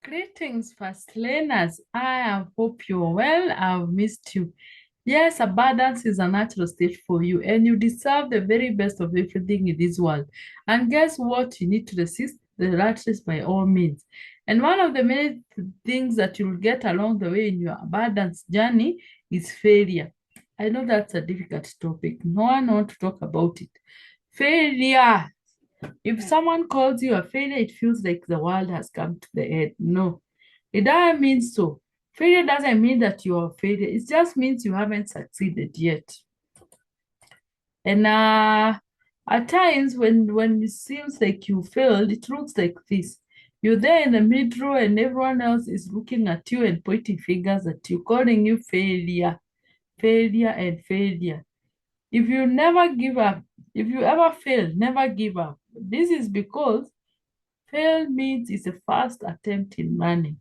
Greetings, first learners. I hope you're well. I've missed you. Yes, abundance is a natural state for you, and you deserve the very best of everything in this world. And guess what? You need to resist the rat race by all means. And one of the many things that you'll get along the way in your abundance journey is failure. I know that's a difficult topic. No one wants to talk about it. Failure. If someone calls you a failure, it feels like the world has come to the end. No, it doesn't mean so. Failure doesn't mean that you are a failure. It just means you haven't succeeded yet. And at times when it seems like you failed, it looks like this. You're there in the middle and everyone else is looking at you and pointing fingers at you, calling you failure, failure, and failure. If you never give up, if you ever fail, never give up. This is because fail means it's a first attempt in learning.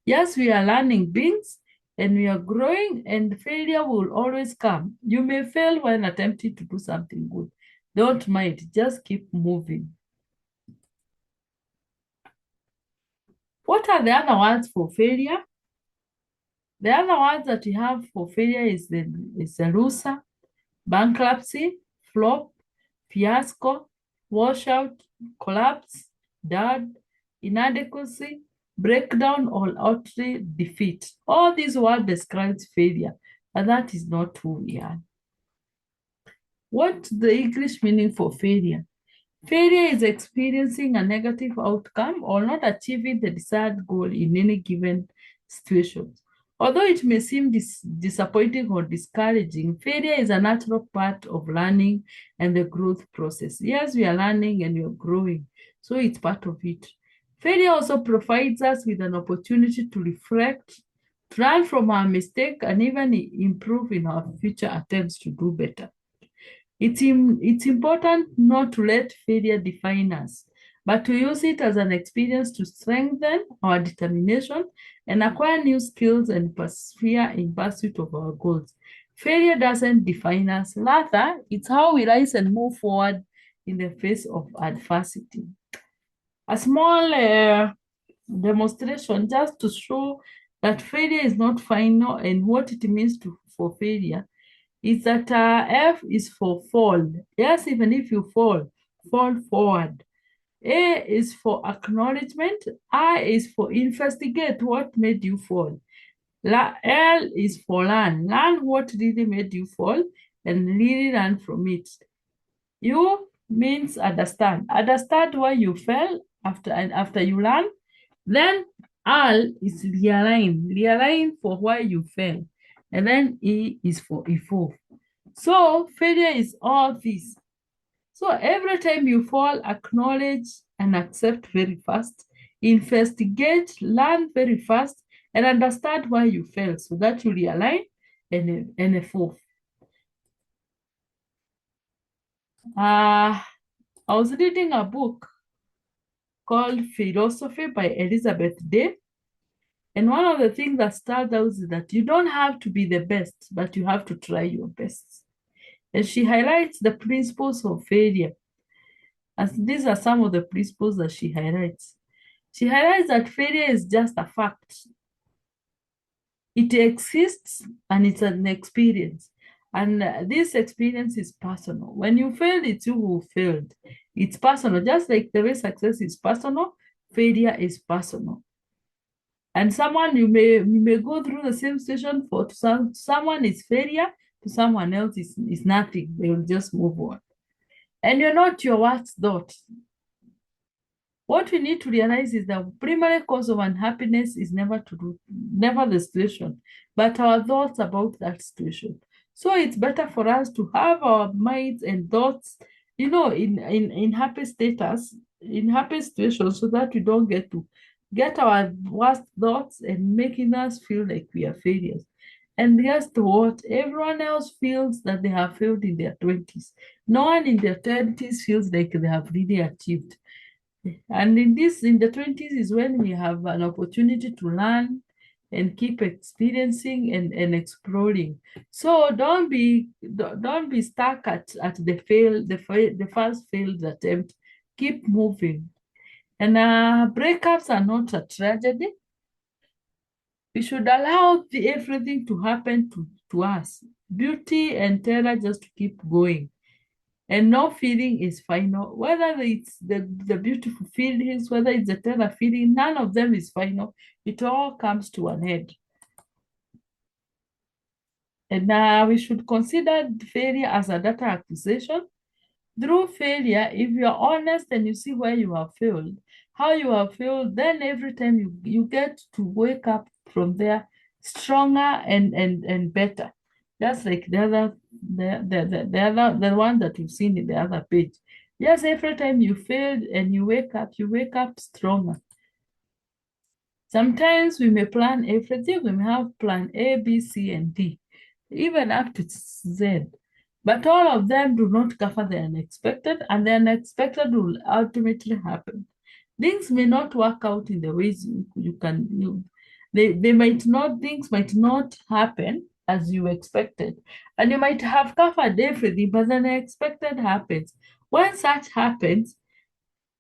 Yes, we are learning beings and we are growing, and failure will always come. You may fail when attempting to do something good. Don't mind, just keep moving. What are the other words for failure? The other words that we have for failure is the loser, bankruptcy, flop, fiasco, washout, collapse, dud, inadequacy, breakdown, or utter defeat. All these words describes failure, but that is not who we are. What's the English meaning for failure? Failure is experiencing a negative outcome or not achieving the desired goal in any given situation. Although it may seem disappointing or discouraging, failure is a natural part of learning and the growth process. Yes, we are learning and we are growing, so it's part of it. Failure also provides us with an opportunity to reflect, to learn from our mistake, and even improve in our future attempts to do better. It's important not to let failure define us, but to use it as an experience to strengthen our determination and acquire new skills and persevere in pursuit of our goals. Failure doesn't define us. Rather, it's how we rise and move forward in the face of adversity. A small demonstration just to show that failure is not final and what it means for failure is that F is for fall. Yes, even if you fall, fall forward. A is for acknowledgement. I is for investigate what made you fall. L is for learn. Learn what really made you fall and really learn from it. U means understand. Understand why you fell after you learn. Then R is realign. Realign for why you fell. And then E is for evolve. So failure is all this. So every time you fall, acknowledge and accept very fast, investigate, learn very fast, and understand why you fail so that you realign and evolve. I was reading a book called Philosophy by Elizabeth Day. And one of the things that stands out is that you don't have to be the best, but you have to try your best. And she highlights the principles of failure. And these are some of the principles that she highlights. She highlights that failure is just a fact. It exists and it's an experience. And this experience is personal. When you failed, it's you who failed. It's personal. Just like the way success is personal, failure is personal. And someone you may go through the same situation for someone is failure, to someone else is nothing. They will just move on. And you're not your worst thought. What we need to realize is the primary cause of unhappiness is never the situation, but our thoughts about that situation. So it's better for us to have our minds and thoughts, in happy status, in happy situations, so that we don't get our worst thoughts and making us feel like we are failures. And guess what? Everyone else feels that they have failed in their 20s. No one in their 20s feels like they have really achieved. And in the 20s is when we have an opportunity to learn and keep experiencing and exploring. So don't be stuck at the first failed attempt. Keep moving. And breakups are not a tragedy. We should allow everything to happen to us. Beauty and terror just keep going. And no feeling is final. Whether it's the beautiful feelings, whether it's the terror feeling, none of them is final. It all comes to an end. And now we should consider failure as a data acquisition. Through failure, if you are honest and you see where you have failed, how you have failed, then every time you get to wake up from there stronger and better. Just like the one that you've seen in the other page. Yes, every time you failed and you wake up stronger. Sometimes we may plan everything. We may have plan A, B, C, and D, even up to Z. But all of them do not cover the unexpected, and the unexpected will ultimately happen. Things may not work out in the ways they might not, things might not happen as you expected. And you might have covered everything, but the unexpected happens. When such happens,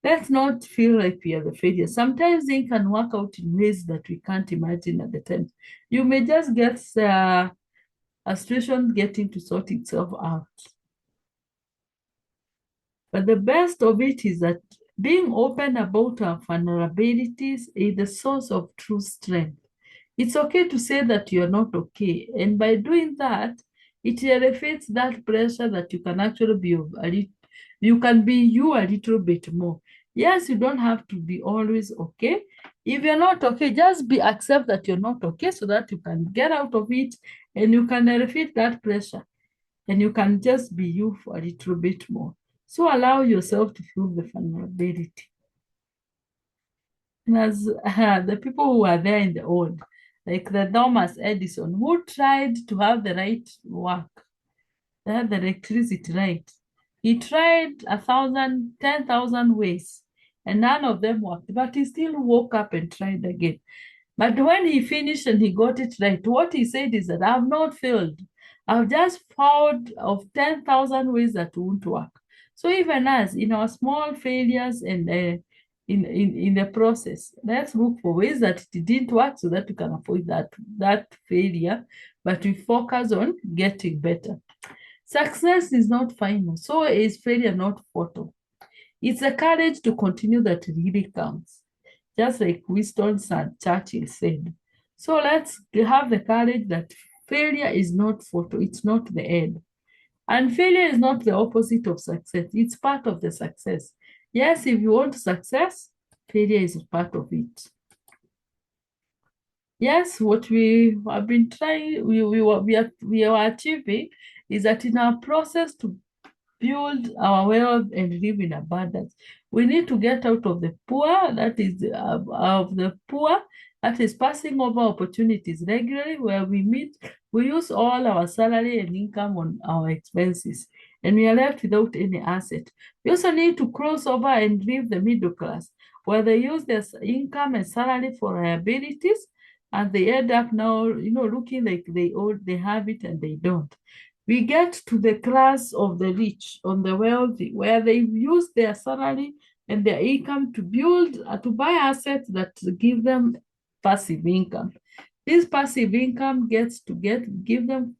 let's not feel like we are the failure. Sometimes things can work out in ways that we can't imagine at the time. You may just get a situation getting to sort itself out. But the best of it is that being open about our vulnerabilities is the source of true strength. It's okay to say that you're not okay. And by doing that, it elevates that pressure that you can actually you can be you a little bit more. Yes, you don't have to be always okay. If you're not okay, just accept that you're not okay so that you can get out of it and you can elevate that pressure and you can just be you for a little bit more. So allow yourself to feel the vulnerability. And as the people who are there in the old, like the Thomas Edison, who tried to have the right work, they had the electricity right. He tried 10,000 ways, and none of them worked, but he still woke up and tried again. But when he finished and he got it right, what he said is that I've not failed. I've just found of 10,000 ways that won't work. So even us, in our small failures and in the process, let's look for ways that it didn't work so that we can avoid that failure, but we focus on getting better. Success is not final, so is failure not fatal. It's the courage to continue that really counts, just like Winston Churchill said. So let's have the courage that failure is not fatal, it's not the end. And failure is not the opposite of success, it's part of the success. Yes, if you want success, failure is part of it. Yes, what we have been trying, we are achieving is that in our process to build our wealth and live in abundance, we need to get out of the poor, that is of the poor, that is passing over opportunities regularly where we use all our salary and income on our expenses, and we are left without any asset. We also need to cross over and live the middle class, where they use their income and salary for liabilities, and they end up now, looking like they have it and they don't. We get to the class of the rich, on the wealthy, where they use their salary and their income to buy assets that give them passive income. This passive income give them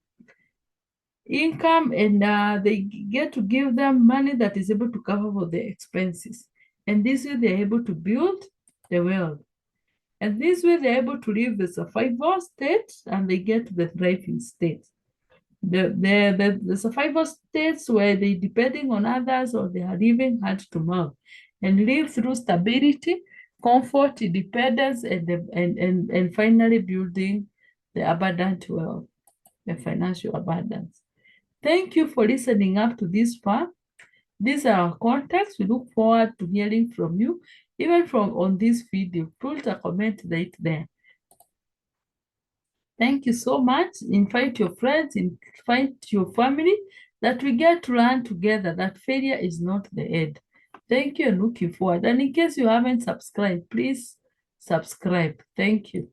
income, and they get to give them money that is able to cover for their expenses. And this way they're able to build the wealth. And this way they're able to leave the survival state and they get to the thriving state. The survival states where they depending on others or they are living hand to mouth and live through stability, comfort, independence, and finally building the abundant wealth, the financial abundance. Thank you for listening up to this part. These are our contacts. We look forward to hearing from you, even from on this video. Put a comment right there. Thank you so much. Invite your friends, invite your family, that we get to learn together that failure is not the end. Thank you and looking forward. And in case you haven't subscribed, please subscribe. Thank you.